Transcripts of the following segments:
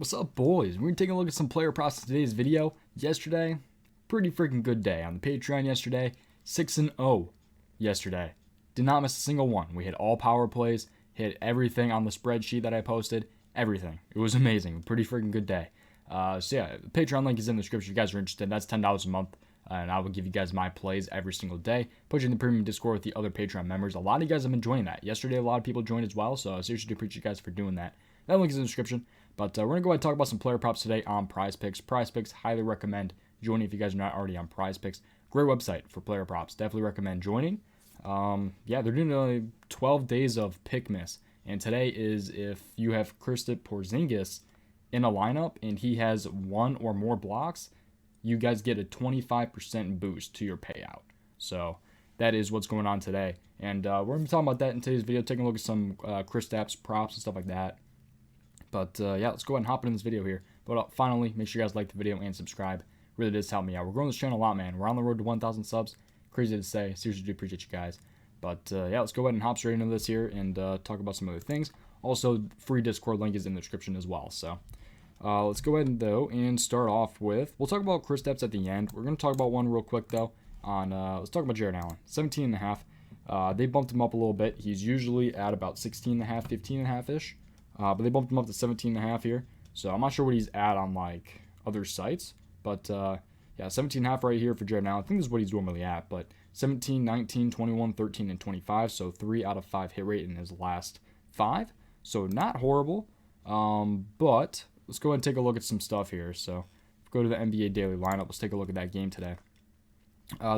What's up, boys? We're taking a look at some player props in today's video. Yesterday, pretty freaking good day on the Patreon yesterday. 6-0 yesterday. Did not miss a single one. We hit all power plays, hit everything on the spreadsheet that I posted, everything. It was amazing. Pretty freaking good day. So yeah, the Patreon link is in the description if you guys are interested. That's $10 a month. And I will give you guys my plays every single day. Put you in the premium Discord with the other Patreon members. A lot of you guys have been joining that. Yesterday, a lot of people joined as well. So I seriously appreciate you guys for doing that. That link is in the description. But we're going to go ahead and talk about some player props today on prizepicks. Prizepicks, highly recommend joining if you guys are not already on prizepicks. Great website for player props. Definitely recommend joining. Yeah, they're doing 12 days of pick miss. And today is if you have Kristaps Porzingis in a lineup and he has one or more blocks, you guys get a 25% boost to your payout. So that is what's going on today. And we're going to be talking about that in today's video, taking a look at some Kristaps props and stuff like that. But yeah, let's go ahead and hop into this video here. But finally, make sure you guys like the video and subscribe. Really does help me out. We're growing this channel a lot, man. We're on the road to 1,000 subs. Crazy to say. Seriously do appreciate you guys. But yeah, let's go ahead and hop straight into this here and talk about some other things. Also, free Discord link is in the description as well. So let's go ahead though and start off with, we'll talk about Kristaps at the end. We're going to talk about one real quick though. Let's talk about Jarrett Allen. 17.5. They bumped him up a little bit. He's usually at about 16.5, 15.5-ish. But they bumped him up to 17.5 here. So I'm not sure what he's at on like other sites. But yeah, 17.5 right here for Jarrett Allen. I think this is what he's normally at. But 17, 19, 21, 13, and 25. So 3 out of 5 hit rate in his last 5. So not horrible. But let's go ahead and take a look at some stuff here. So go to the NBA daily lineup. Let's take a look at that game today.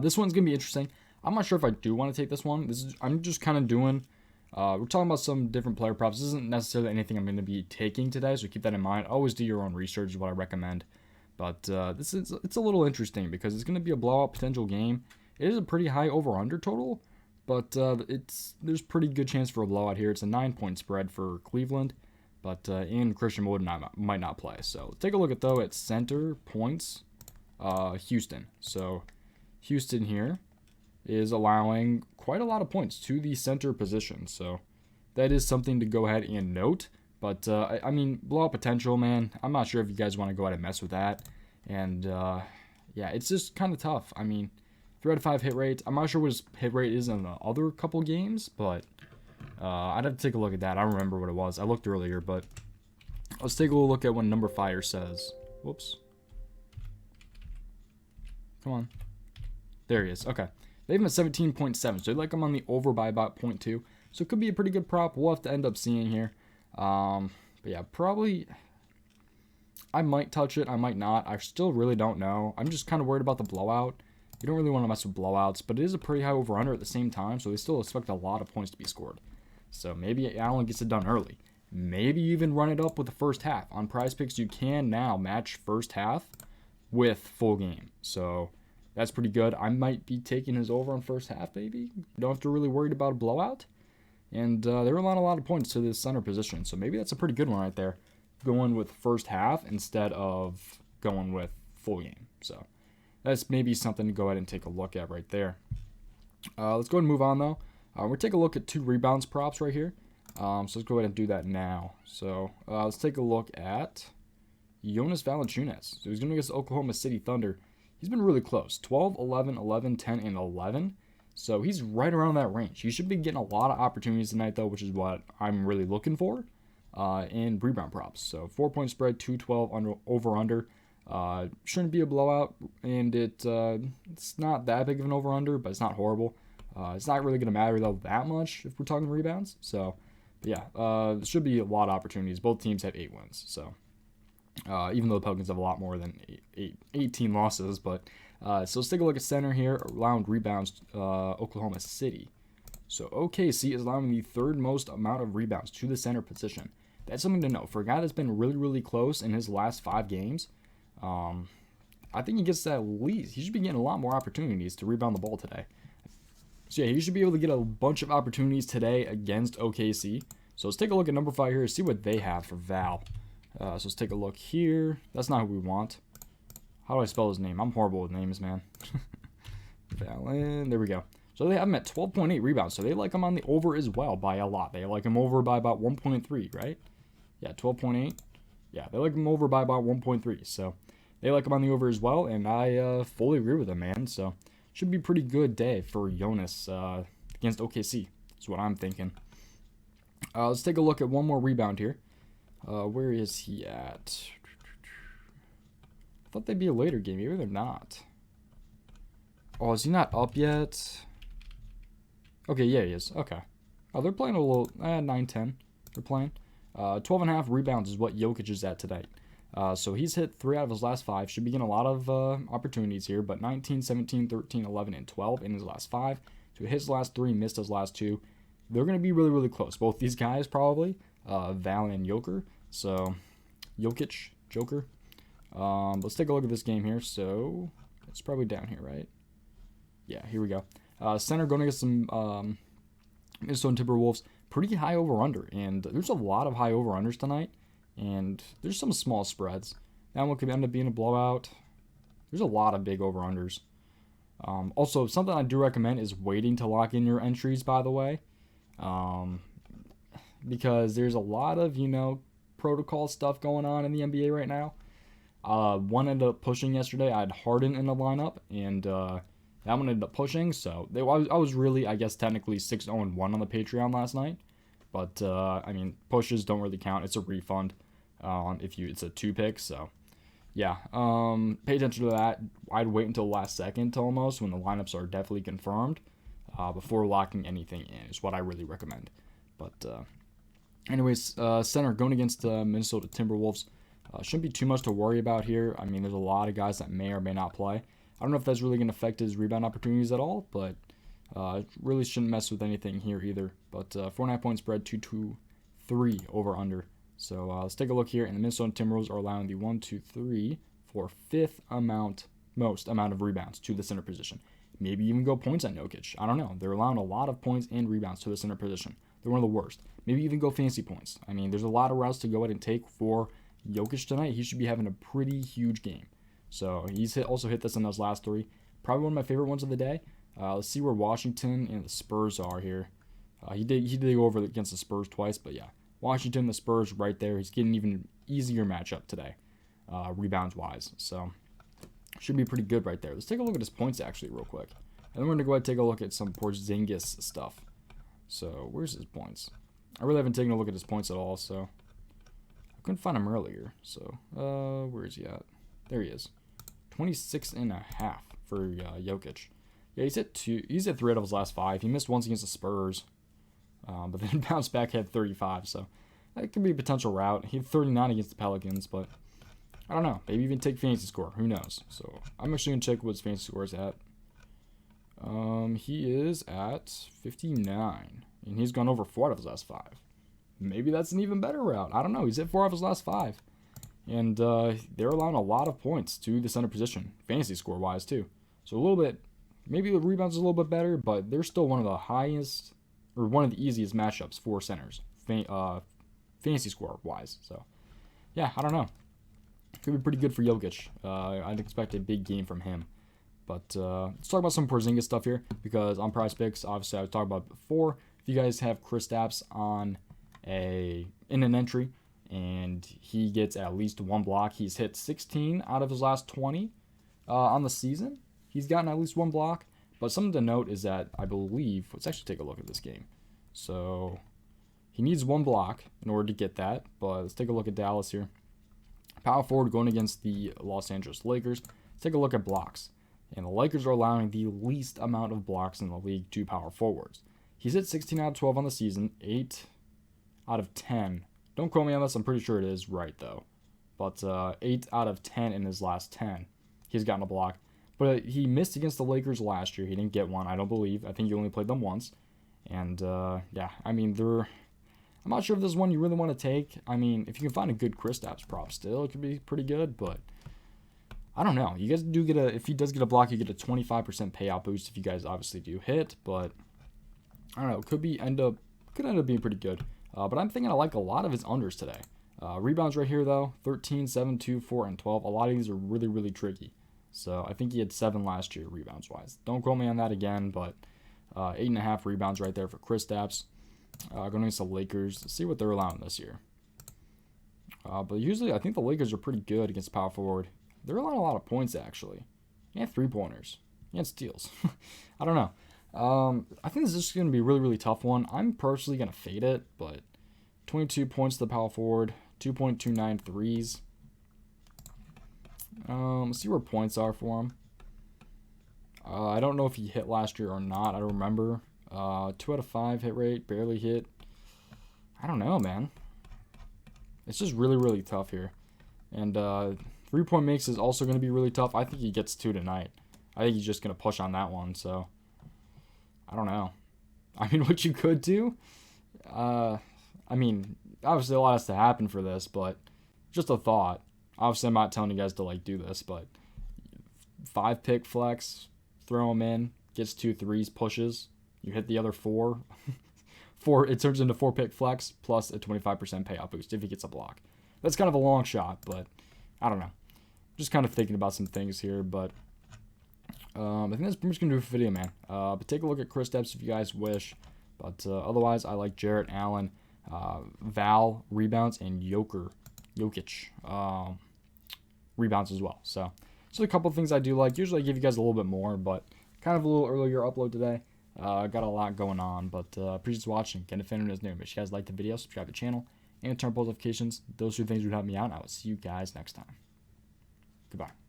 This one's going to be interesting. I'm not sure if I do want to take this one. I'm just kind of doing... we're talking about some different player props. This isn't necessarily anything I'm going to be taking today, so keep that in mind. Always do your own research is what I recommend. But it's a little interesting because it's going to be a blowout potential game. It is a pretty high over-under total, but there's pretty good chance for a blowout here. It's a 9-point spread for Cleveland, but and Christian Wood might not play. So let's take a look at center points, Houston. So Houston here is allowing quite a lot of points to the center position. So that is something to go ahead and note. But, I mean, blowout potential, man. I'm not sure if you guys want to go ahead and mess with that. And, yeah, it's just kind of tough. I mean, 3 out of 5 hit rates. I'm not sure what his hit rate is in the other couple games, but I'd have to take a look at that. I don't remember what it was. I looked earlier, but let's take a little look at what Number Fire says. Whoops. Come on. There he is. Okay. They have him at 17.7, so they like him on the over by about 0.2. So it could be a pretty good prop. We'll have to end up seeing here. But yeah, probably I might touch it. I might not. I still really don't know. I'm just kind of worried about the blowout. You don't really want to mess with blowouts, but it is a pretty high over-under at the same time, so they still expect a lot of points to be scored. So maybe Allen gets it done early. Maybe even run it up with the first half. On PrizePicks, you can now match first half with full game. So that's pretty good. I might be taking his over on first half, maybe. You don't have to really worry about a blowout. And they're allowing a lot of points to this center position. So maybe that's a pretty good one right there. Going with first half instead of going with full game. So that's maybe something to go ahead and take a look at right there. Let's go ahead and move on, though. We're taking a look at 2 rebounds props right here. So let's go ahead and do that now. So let's take a look at Jonas Valanciunas. So he's going against the Oklahoma City Thunder. He's been really close. 12, 11, 11, 10, and 11. So he's right around that range. He should be getting a lot of opportunities tonight, though, which is what I'm really looking for in rebound props. So 4-point spread, 212 over-under. Shouldn't be a blowout, and it's not that big of an over-under, but it's not horrible. It's not really going to matter, though, that much if we're talking rebounds. So, yeah, there should be a lot of opportunities. Both teams have 8 wins, so even though the Pelicans have a lot more than 18 losses, but... so let's take a look at center here. Allowing rebounds, Oklahoma City. So OKC is allowing the 3rd most amount of rebounds to the center position. That's something to know. For a guy that's been really, really close in his last 5 games, I think he gets that at least. He should be getting a lot more opportunities to rebound the ball today. So yeah, he should be able to get a bunch of opportunities today against OKC. So let's take a look at Number 5 here, see what they have for Val. So let's take a look here. That's not who we want. How do I spell his name? I'm horrible with names, man. Valen. There we go. So they have him at 12.8 rebounds. So they like him on the over as well by a lot. They like him over by about 1.3, right? Yeah, 12.8. Yeah, they like him over by about 1.3. So they like him on the over as well, and I fully agree with him, man. So should be a pretty good day for Jonas against OKC. Is what I'm thinking. Let's take a look at one more rebound here. Where is he at? I thought they'd be a later game. Maybe they're not. Oh, is he not up yet? Okay, yeah, he is. Okay. Oh, they're playing a little 9-10. They're playing. 12.5 rebounds is what Jokic is at tonight. So he's hit 3 out of his last 5. Should be getting a lot of opportunities here, but 19, 17, 13, 11, and 12 in his last 5. So his last 3, missed his last 2. They're going to be really, really close. Both these guys probably, Val and Joker. So Jokic, Joker. Let's take a look at this game here. So it's probably down here, right? Yeah, here we go. Center going against some Minnesota Timberwolves. Pretty high over-under, and there's a lot of high over-unders tonight, and there's some small spreads. That one could end up being a blowout. There's a lot of big over-unders. Also, something I do recommend is waiting to lock in your entries, by the way, because there's a lot of, protocol stuff going on in the NBA right now. One ended up pushing yesterday. I had Harden in the lineup, and that one ended up pushing, so I was really, I guess, technically 6-0-1 on the Patreon last night. But, pushes don't really count. It's a refund it's a 2-pick, so, yeah. Pay attention to that. I'd wait until the last second almost when the lineups are definitely confirmed before locking anything in is what I really recommend. But, anyways, center going against the Minnesota Timberwolves. Shouldn't be too much to worry about here. I mean, there's a lot of guys that may or may not play. I don't know if that's really going to affect his rebound opportunities at all, but really shouldn't mess with anything here either. But 4.5 point spread, 2-2-3 over under. So let's take a look here. And the Minnesota Timberwolves are allowing the most amount of rebounds to the center position. Maybe even go points on Jokic. I don't know. They're allowing a lot of points and rebounds to the center position. They're one of the worst. Maybe even go fancy points. I mean, there's a lot of routes to go ahead and take for Jokic tonight. He should be having a pretty huge game. So he's also hit this in those last 3. Probably one of my favorite ones of the day. Let's see where Washington and the Spurs are here. He did go over against the Spurs twice, but yeah. Washington, the Spurs right there. He's getting even easier matchup today, rebounds-wise. So should be pretty good right there. Let's take a look at his points actually real quick. And then we're going to go ahead and take a look at some Porzingis stuff. So where's his points? I really haven't taken a look at his points at all, so I couldn't find him earlier. So where is he at? There he is. 26.5 for Jokic. Yeah, he's at 3 out of his last 5. He missed once against the Spurs, but then bounced back, had 35. So that could be a potential route. He had 39 against the Pelicans, but I don't know. Maybe even take fantasy score. Who knows? So I'm actually gonna check what his fantasy score is at. He is at 59, and he's gone over 4 out of his last 5. Maybe that's an even better route. I don't know. He's at 4 out of his last 5. And they're allowing a lot of points to the center position, fantasy score-wise, too. So a little bit, maybe the rebounds is a little bit better, but they're still one of the highest, or one of the easiest matchups for centers, fantasy score-wise. So, yeah, I don't know. Could be pretty good for Jokic. I'd expect a big game from him. But let's talk about some Porzingis stuff here, because on prizepicks, obviously I was talking about before, if you guys have Kristaps in an entry, and he gets at least 1 block. He's hit 16 out of his last 20 on the season. He's gotten at least 1 block. But something to note is that I believe, let's actually take a look at this game. So he needs 1 block in order to get that. But let's take a look at Dallas here. Power forward going against the Los Angeles Lakers. Let's take a look at blocks. And the Lakers are allowing the least amount of blocks in the league to power forwards. He's hit 16 out of 12 on the season, 8 out of 10. Don't quote me on this, I'm pretty sure it is right, though. But 8 out of 10 in his last 10, he's gotten a block. But he missed against the Lakers last year. He didn't get one, I don't believe. I think he only played them once. And, yeah, I mean, I'm not sure if this is one you really want to take. I mean, if you can find a good Kristaps prop still, it could be pretty good. But I don't know. You guys do get if he does get a block, you get a 25% payout boost if you guys obviously do hit. But I don't know. Could end up being pretty good. But I'm thinking I like a lot of his unders today. Rebounds right here, though. 13, 7, 2, 4, and 12. A lot of these are really, really tricky. So I think he had 7 last year, rebounds-wise. Don't quote me on that again, but 8.5 rebounds right there for Kristaps. Going against the Lakers. Let's see what they're allowing this year. But usually I think the Lakers are pretty good against power forward. They're allowing a lot of points, actually. And three-pointers. And steals. I don't know. I think this is just going to be a really, really tough one. I'm personally going to fade it, but 22 points to the power forward, 2.29 threes. Let's see where points are for him. I don't know if he hit last year or not. I don't remember. 2 out of 5 hit rate, barely hit. I don't know, man. It's just really, really tough here. And 3-point makes is also going to be really tough. I think he gets 2 tonight. I think he's just going to push on that one, so I don't know. I mean, what you could do, I mean, obviously a lot has to happen for this, but just a thought. Obviously, I'm not telling you guys to, like, do this, but 5-pick flex, throw him in, gets 2 threes, pushes. You hit the other 4. It turns into 4-pick flex plus a 25% payout boost if he gets a block. That's kind of a long shot, but I don't know. Just kind of thinking about some things here, but I think that's pretty much going to do it for the video, man. But take a look at Chris Stepps if you guys wish. But otherwise, I like Jarrett Allen, Val rebounds, and Jokic rebounds as well. So a couple of things I do like. Usually I give you guys a little bit more, but kind of a little earlier upload today. Got a lot going on, but appreciate you watching. Again, if anyone is new, make sure you guys like the video, subscribe to the channel, and turn on post notifications. Those 2 things would help me out, and I will see you guys next time. Goodbye.